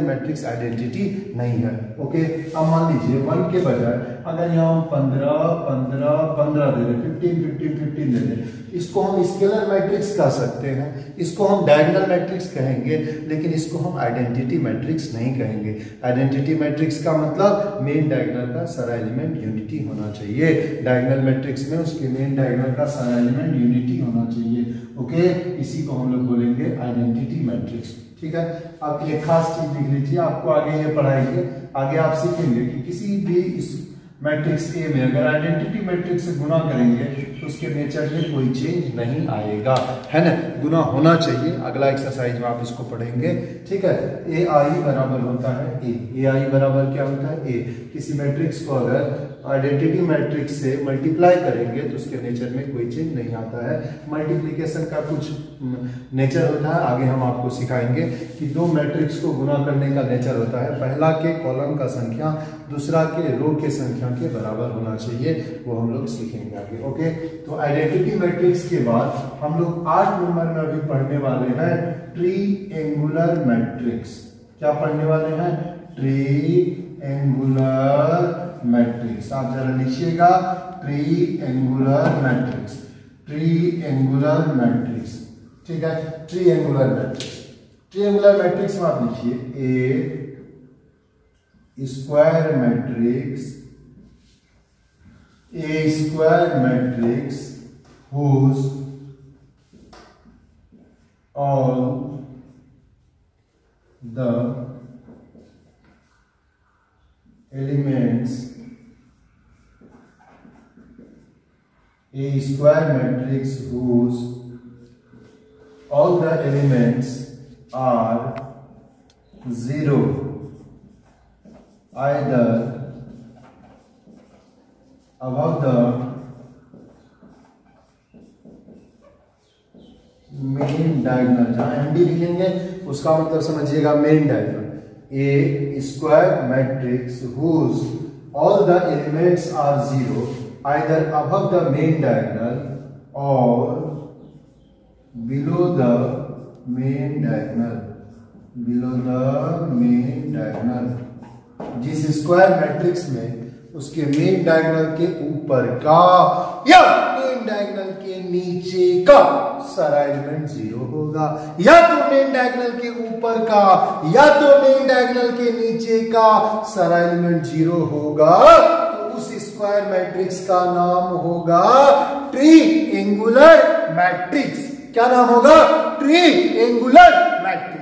मैट्रिक्स आइडेंटिटी नहीं है। ओके, अब मान लीजिए 1 के बजाय अगर यहाँ हम 15 15 15 दे दें, 15 15 15 दे दें, इसको हम स्केलर मैट्रिक्स कह सकते हैं, इसको हम डायगोनल मैट्रिक्स कहेंगे, लेकिन इसको हम आइडेंटिटी मैट्रिक्स नहीं कहेंगे। आइडेंटिटी मैट्रिक्स का मतलब मेन डायगोनल का सारा एलिमेंट यूनिटी होना चाहिए। डायगोनल मैट्रिक्स में उसके मेन डायगोनल का सारा एलिमेंट यूनिटी होना चाहिए। ओके, इसी को हम लोग बोलेंगे आइडेंटिटी मैट्रिक्स। ठीक है, आप एक खास चीज लिख लीजिए, आपको आगे ये पढ़ाएंगे, आगे आप सीखेंगे कि किसी भी इस मैट्रिक्स ए में अगर आइडेंटिटी मैट्रिक्स से गुना करेंगे तो उसके नेचर में कोई चेंज नहीं आएगा, है ना, गुना होना चाहिए। अगला एक्सरसाइज में आप इसको पढ़ेंगे। ठीक है, ए आई बराबर होता है ए आई बराबर क्या होता है? ए। किसी मैट्रिक्स को अगर आइडेंटिटी मैट्रिक्स से मल्टीप्लाई करेंगे तो उसके नेचर में कोई चेंज नहीं आता है। मल्टीप्लिकेशन का कुछ नेचर होता है, आगे हम आपको सिखाएंगे कि दो मैट्रिक्स को गुना करने का नेचर होता है, पहला के कॉलम का संख्या दूसरा के रो के संख्या के बराबर होना चाहिए, वो हम लोग सीखेंगे आगे। ओके, तो आइडेंटिटी मैट्रिक्स के बाद हम लोग 8 नंबर में अभी पढ़ने वाले हैं ट्रीएंगुलर मैट्रिक्स। क्या पढ़ने वाले हैं? ट्रीएंगुलर मैट्रिक्स। आप जरा लिखिएगा, ट्रीएंगुलर मैट्रिक्स, ट्रीएंगुलर मैट्रिक्स। ठीक है, ट्रीएंगुलर मैट्रिक्स। ट्रीएंगुलर मैट्रिक्स में आप लिखिए a square matrix, a square matrix whose all the elements, a square matrix whose all the elements are 0 either above the main diagonal. जहां एमडी लिखेंगे उसका मतलब समझिएगा main diagonal. A square matrix whose all the elements are 0 either above the main diagonal or below the main diagonal, below the main diagonal। जिस स्क्वायर मैट्रिक्स में उसके मेन डायगोनल के ऊपर का या मेन डायगोनल के नीचे का सारा एलिमेंट 0 होगा, या तो मेन डायगोनल के ऊपर का या तो मेन डायगोनल के नीचे का सारा एलिमेंट 0 होगा, तो उस स्क्वायर मैट्रिक्स का नाम होगा ट्रीएंगुलर मैट्रिक्स। क्या नाम होगा? ट्रीएंगुलर मैट्रिक्स।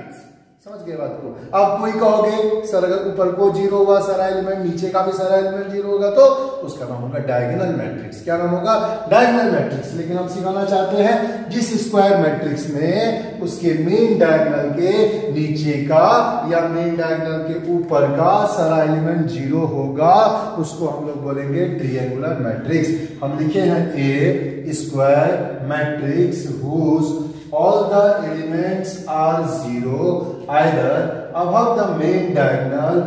समझ गए बात को? आप कोई कहोगे सर अगर ऊपर को 0 हुआ सारा एलिमेंट, नीचे का भी सारा एलिमेंट 0 होगा, तो उसका नाम होगा डायगोनल मैट्रिक्स। क्या नाम होगा? Diagonal matrix. लेकिन हम सिखाना चाहते हैं जिस स्क्वायर मैट्रिक्स में उसके मेन डायगोनल के नीचे का या मेन डायगोनल के ऊपर का सारा एलिमेंट 0 होगा, उसको हम लोग बोलेंगे ट्रीएंगुलर मैट्रिक्स। हम लिखे हैं a square matrix whose all the elements are 0 either above the main diagonal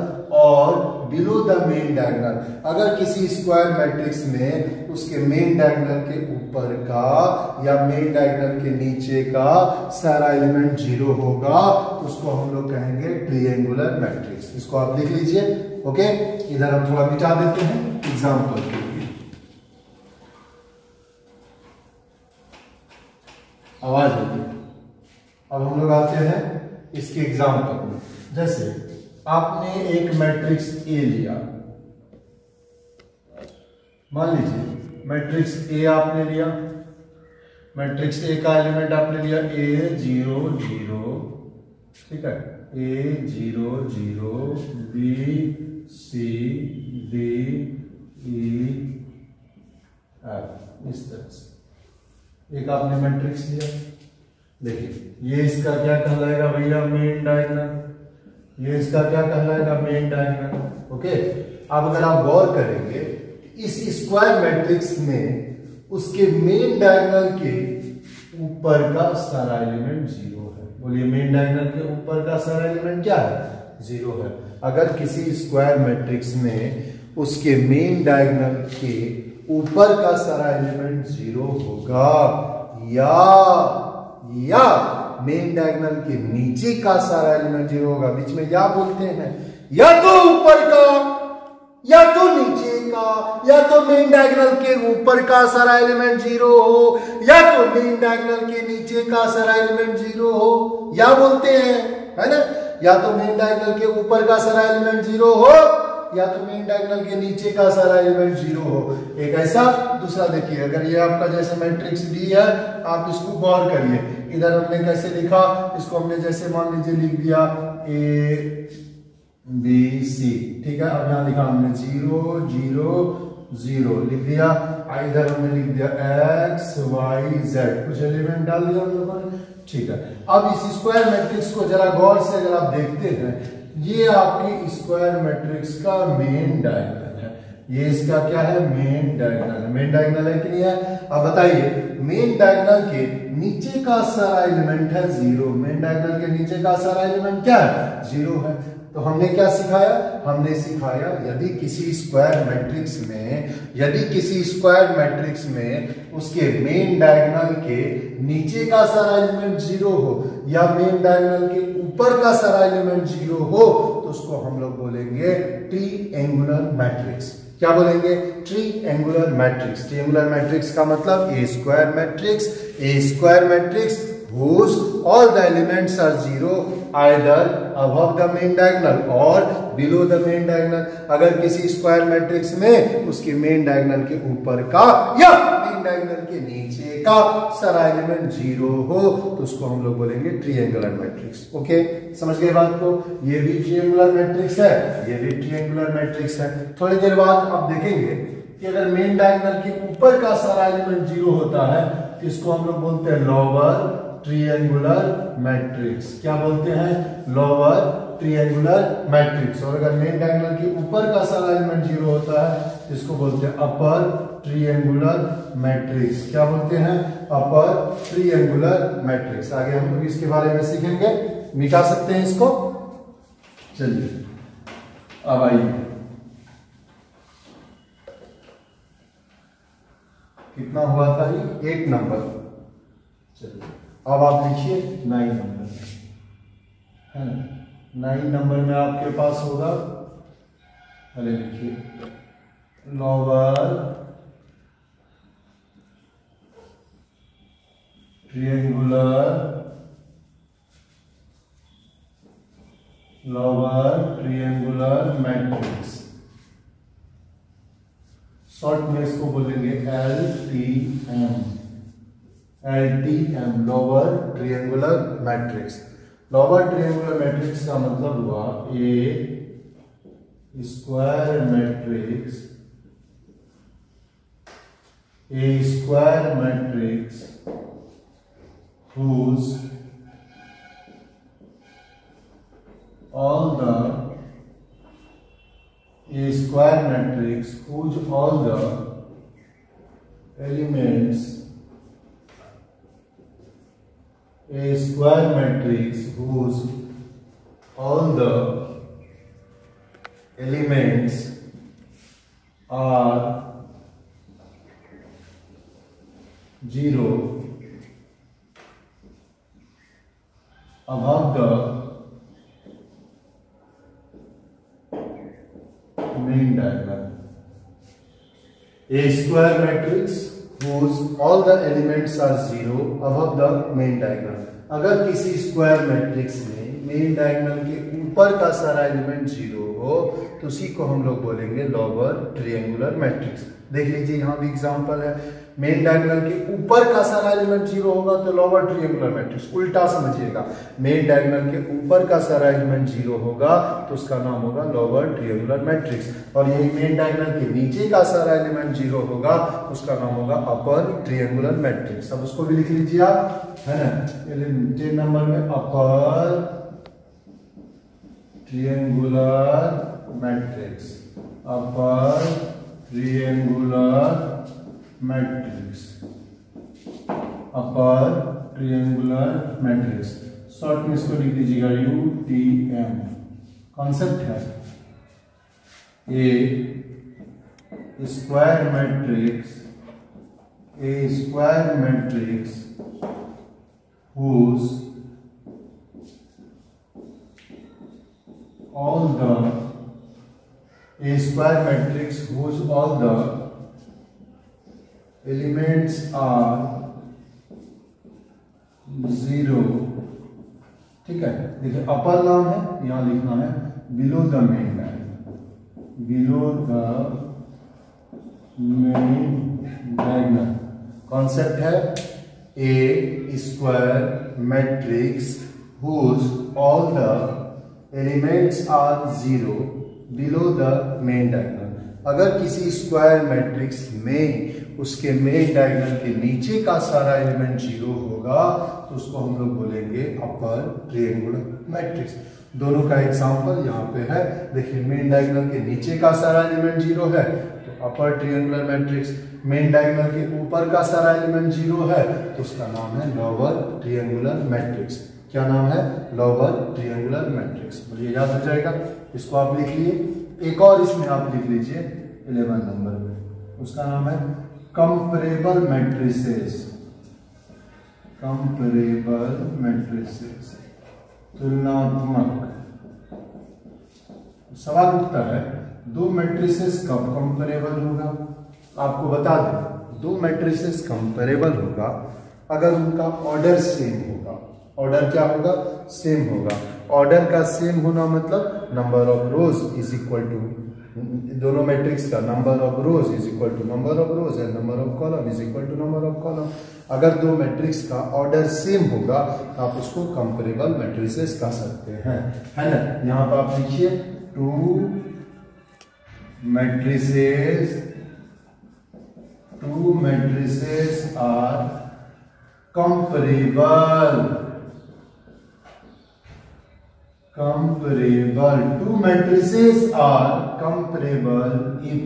or below the main diagonal। अगर किसी स्क्वायर मैट्रिक्स में उसके मेन डायगोनल के ऊपर का या मेन डायगोनल के नीचे का सारा एलिमेंट 0 होगा, उसको हम लोग कहेंगे ट्रीएंगुलर मैट्रिक्स। इसको आप लिख लीजिए। ओके, इधर हम थोड़ा मिटा देते हैं एग्जाम्पल के लिए। आवाज होती है। अब हम लोग आते हैं इसके एग्जाम्पल में। जैसे आपने एक मैट्रिक्स ए लिया, मान लीजिए मैट्रिक्स ए आपने लिया, मैट्रिक्स ए का एलिमेंट आपने लिया ए 0 0, ठीक है, A 0 0 B C D E F, इस तरह से एक आपने मैट्रिक्स लिया। देखिए ये इसका क्या कहलाएगा भैया? Main diagonal. ये इसका क्या कहलाएगा? Main diagonal. ओके, अब अगर आप गौर करेंगे इस स्क्वायर मैट्रिक्स में उसके मेन डायगोनल के ऊपर का सारा एलिमेंट जीरो है। बोलिए मेन डायगोनल के ऊपर का सारा एलिमेंट क्या है? जीरो है। अगर किसी स्क्वायर मैट्रिक्स में उसके मेन डायगोनल के ऊपर का सारा एलिमेंट जीरो होगा या मेन डायगोनल के नीचे का सारा एलिमेंट जीरो होगा, बीच में या बोलते हैं, या तो ऊपर का या तो नीचे का, या तो मेन डायगोनल के ऊपर का सारा एलिमेंट जीरो हो या तो मेन डायगोनल के नीचे का सारा एलिमेंट जीरो हो, या बोलते हैं, है ना? या तो मेन डायगोनल के ऊपर का सारा एलिमेंट जीरो हो या तो मेन डायगोनल के नीचे का सारा एलिमेंट जीरो हो। एक ऐसा, दूसरा देखिए, अगर ये आपका जैसे मैट्रिक्स डी है, आप इसको गौर करिए, इधर हमने कैसे लिखा, इसको हमने जैसे मान लीजिए लिख दिया ए बी सी, ठीक है। अब यहां लिखा हमने 0 0 0 लिख दिया, इधर हमने लिख दिया एक्स वाई जेड, कुछ एलिमेंट डाल दिया हम लोगों ने, ठीक है। अब इस स्क्वायर मैट्रिक्स को जरा गौर से अगर आप देखते हैं, ये आपकी स्क्वायर मैट्रिक्स का मेन डायगोनल है, ये इसका क्या है? मेन डायगोनल है। मेन डायगोनल है कि नहीं है? अब बताइए, मेन डायगोनल के नीचे का सारा एलिमेंट है जीरो, मेन डायगोनल के नीचे का सारा एलिमेंट क्या है? जीरो है। तो हमने क्या सिखाया? हमने सिखाया यदि किसी स्क्वायर मैट्रिक्स में उसके मेन डायगोनल के नीचे का सारा एलिमेंट जीरो हो या मेन डायगोनल के ऊपर का सारा एलिमेंट जीरो हो, तो उसको हम लोग बोलेंगे ट्रायंगुलर मैट्रिक्स। क्या बोलेंगे? Triangular matrix. ट्रायंगुलर मैट्रिक्स का मतलब a square matrix whose all the elements are zero either above the main diagonal or below the main diagonal। अगर किसी स्क्वायर मैट्रिक्स में उसके मेन डायगोनल के ऊपर का या मेन डायगोनल के नीचे का सारा एलिमेंट जीरो हो, तो उसको हम लोग बोलेंगे ट्रायंगुलर मैट्रिक्स। ओके, समझ गए बात को? ये भी ट्रायंगुलर मैट्रिक्स है, ये भी ट्रायंगुलर मैट्रिक्स है। थोड़ी देर बाद आप देखेंगे कि अगर मेन डायगोनल के ऊपर का सारा एलिमेंट जीरो होता है, तो इसको हम लोग बोलते हैं लोअर ट्रायंगुलर मैट्रिक्स। क्या बोलते हैं? Lower triangular matrix. और अगर मेन डायगोनल के ऊपर का सारा एलिमेंट जीरो होता है, इसको बोलते हैं अपर ट्रायंगुलर मैट्रिक्स। क्या बोलते हैं? अपर ट्रायंगुलर मैट्रिक्स। आगे हम लोग इसके बारे में सीखेंगे, मिटा सकते हैं इसको। चलिए अब आइए, कितना हुआ था ये? 1 नंबर। चलिए अब आप लिखिए 9 नंबर है ना? 9 नंबर में आपके पास होगा, अरे लिखिए लोअर ट्रायंगुलर मैट्रिक्स। शॉर्ट में इसको बोलेंगे LTM, lower triangular matrix. Lower triangular matrix का मतलब हुआ a square matrix whose all the elements a square matrix whose all the elements are zero above the main diagonal। A square matrix whose all the elements are zero above the main diagonal। अगर किसी स्क्वायर मैट्रिक्स में मेन डायगोनल के ऊपर का सारा एलिमेंट जीरो हो, तो उसी को हम लोग बोलेंगे लोअर ट्रायंगुलर मैट्रिक्स। देख लीजिए यहाँ भी एग्जांपल है, मेन डायगोनल के ऊपर का सारा एलिमेंट जीरो होगा तो लोअर ट्रायंगुलर मैट्रिक्स। उल्टा समझिएगा, मेन डायगोनल के ऊपर का सारा एलिमेंट जीरो होगा तो उसका नाम होगा लोअर ट्रायंगुलर मैट्रिक्स। और यही मेन डायगोनल के नीचे का सारा एलिमेंट जीरो होगा उसका नाम होगा अपर ट्रायंगुलर मैट्रिक्स। अब उसको भी लिख लीजिए आप, है ना? 10 नंबर में upper triangular matrix, upper triangular matrix. Upper triangular matrix, short में इसको लिख दीजिएगा UTM। कॉन्सेप्ट है a square matrix whose all the elements are 0। ठीक है, देखिए अपर नाम है, यहां लिखना है below the main diagonal. Concept है a square matrix whose all the elements are 0 below the main diagonal। अगर किसी स्क्वायर मैट्रिक्स में उसके मेन डायगोनल के नीचे का सारा एलिमेंट 0 होगा तो उसको हम लोग बोलेंगे अपर ट्रायंगुलर मैट्रिक्स। दोनों का एग्जांपल यहाँ पे है, देखिए मेन डायगोनल के नीचे का सारा एलिमेंट 0 है तो अपर ट्रायंगुलर मैट्रिक्स, मेन डायगोनल के ऊपर का सारा एलिमेंट 0 है तो उसका नाम है लोअर ट्रायंगुलर मैट्रिक्स। क्या नाम है? Lower triangular matrix. बोलिए, याद हो जाएगा। इसको आप लिख लिए। एक और इसमें आप लिख लीजिए 11 नंबर में, उसका नाम है कंपैरेबल मैट्रिसेस। तुलनात्मक। सवाल उठता है दो मैट्रिसेस कब कंपैरेबल होगा? आपको बता दें, दो मैट्रिसेस कंपैरेबल होगा अगर उनका ऑर्डर सेम होगा। ऑर्डर क्या होगा? सेम होगा। ऑर्डर का सेम होना मतलब number of rows is equal to, दोनों मैट्रिक्स का number of rows is equal to number of rows and number of column is equal to number of column. अगर दो मैट्रिक्स का ऑर्डर सेम होगा तो आप उसको कंपैरेबल मैट्रिसेस कह सकते हैं, है ना। यहाँ पर आप लिखिए two matrices are comparable। Two matrices are comparable if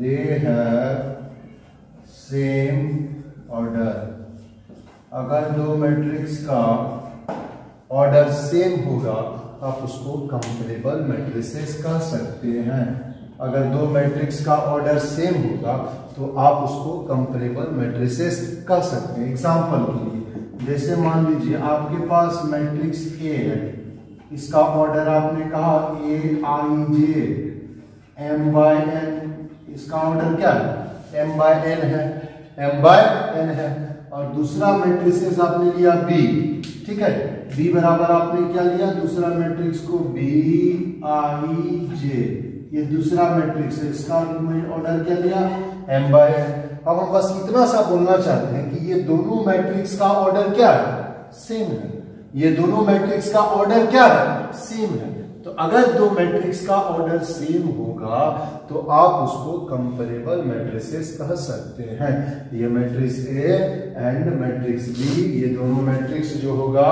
they have same order। अगर दो मैट्रिक्स का ऑर्डर सेम होगा आप उसको कंपैरेबल मैट्रिसेस कह सकते हैं। अगर दो मैट्रिक्स का ऑर्डर सेम होगा तो आप उसको कंपैरेबल मैट्रिसेस कह सकते हैं। एग्जांपल के लिए, जैसे मान लीजिए आपके पास मैट्रिक्स ए है, इसका ऑर्डर आपने कहा AIJ M/N, इसका ऑर्डर क्या है? M/N है। और दूसरा मैट्रिसेस आपने लिया B, ठीक है। B बराबर आपने क्या लिया? दूसरा मैट्रिक्स को BIJ, ये दूसरा मैट्रिक्स है, इसका ऑर्डर क्या लिया? M/N। अब हम बस इतना सा बोलना चाहते हैं कि ये दोनों मैट्रिक्स का ऑर्डर क्या है? सेम है। ये दोनों मैट्रिक्स का ऑर्डर क्या है? सेम है। तो अगर दो मैट्रिक्स का ऑर्डर सेम होगा तो आप उसको कंपैरेबल मैट्रिसेस कह सकते हैं। ये matrix A and matrix B, ये दोनों मैट्रिक्स जो होगा,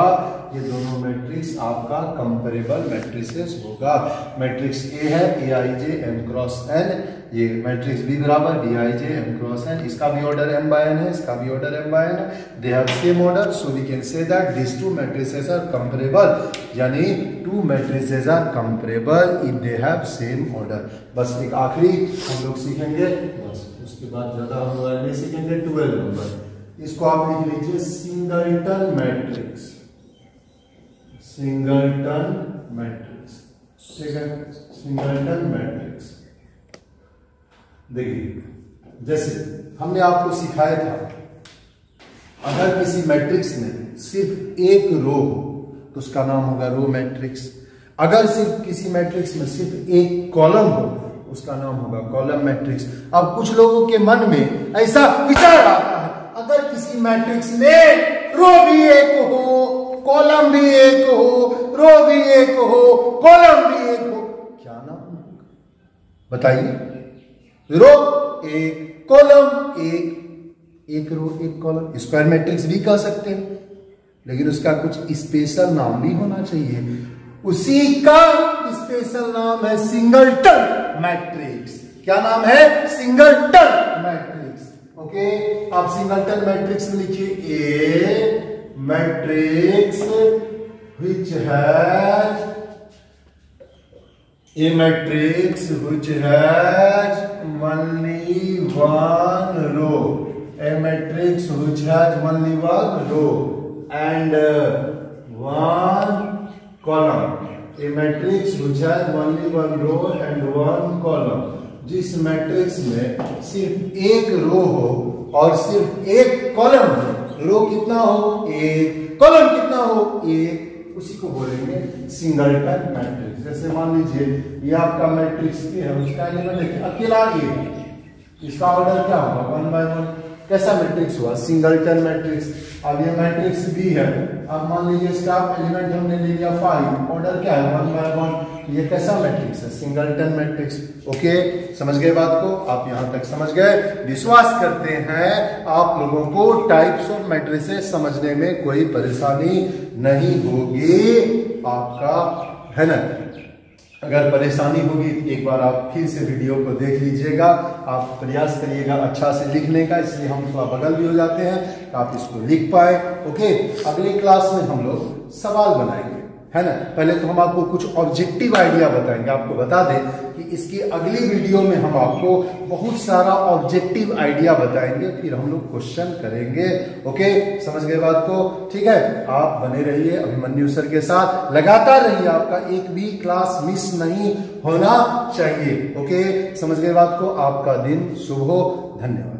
ये दोनों मैट्रिक्स आपका कंपैरेबल मैट्रिसेस होगा। मैट्रिक्स ए है AIJ M×N, ये मैट्रिक्स बी बराबर BIJ M×N, इसका भी ऑर्डर M/N है, इसका भी ऑर्डर M/N है। They have same order, so we can say that this two matrices are comparable, यानी two matrices are comparable if they have same order. बस एक आखिरी हम लोग सीखेंगे, बस उसके बाद ज्यादा हम नहीं सीखेंगे। 12 नंबर, इसको आप लिख लीजिए सिंगलटन मैट्रिक्स। ठीक है, सिंगलटन मैट्रिक्स। देखिए, जैसे हमने आपको सिखाया था, अगर किसी मैट्रिक्स में सिर्फ एक रो हो तो उसका नाम होगा रो मैट्रिक्स। अगर सिर्फ किसी मैट्रिक्स में सिर्फ एक कॉलम हो उसका नाम होगा कॉलम मैट्रिक्स। अब कुछ लोगों के मन में ऐसा विचार आता है, अगर किसी मैट्रिक्स में रो भी एक हो, कॉलम भी एक हो, रो भी एक हो, कॉलम भी एक हो, क्या नाम होगा? बताइए। रो एक, कॉलम एक रो एक कॉलम। स्क्वायर मैट्रिक्स भी कह सकते हैं, लेकिन उसका कुछ स्पेशल नाम भी होना चाहिए। उसी का स्पेशल नाम है सिंगलटन मैट्रिक्स। क्या नाम है? Singleton matrix. ओके, आप सिंगलटन मैट्रिक्स में लिखिए ए matrix which has only one row, a matrix which has only one row and one column, a matrix which has only one row and one column, जिस मैट्रिक्स में सिर्फ एक रो हो और सिर्फ एक कॉलम हो। रो कितना हो? एक, कॉलम कितना हो? एक, उसी को बोलेंगे सिंगलटन मैट्रिक्स। जैसे मान लीजिए ये आपका मैट्रिक्स ए है, उसका एलिमेंट देखिए अकेला ए, इसका ऑर्डर क्या होगा? 1 by 1। कैसा मैट्रिक्स हुआ? Singleton matrix. अब ये मैट्रिक्स बी है, अब मान लीजिए इसका एलिमेंट हमने ले लिया 5, ऑर्डर क्या है? 1 by 1। ये कैसा मैट्रिक्स है? Singleton matrix. ओके, समझ गए बात को? आप यहां तक समझ गए? विश्वास करते हैं आप लोगों को टाइप्स ऑफ मैट्रिसेस समझने में कोई परेशानी नहीं होगी आपका, है ना? अगर परेशानी होगी एक बार आप फिर से वीडियो को देख लीजिएगा, आप प्रयास करिएगा अच्छा से लिखने का, इसलिए हम थोड़ा बगल भी हो जाते हैं, आप इसको लिख पाए। ओके, अगली क्लास में हम लोग सवाल बनाएंगे, है ना? पहले तो हम आपको कुछ ऑब्जेक्टिव आइडिया बताएंगे। आपको बता दें कि इसकी अगली वीडियो में हम आपको बहुत सारा ऑब्जेक्टिव आइडिया बताएंगे, फिर हम लोग क्वेश्चन करेंगे। ओके, समझ गए बात को? ठीक है, आप बने रहिए अभिमन्यु सर के साथ, लगातार रहिए, आपका एक भी क्लास मिस नहीं होना चाहिए। ओके, समझ गए बात को? आपका दिन शुभ हो, धन्यवाद।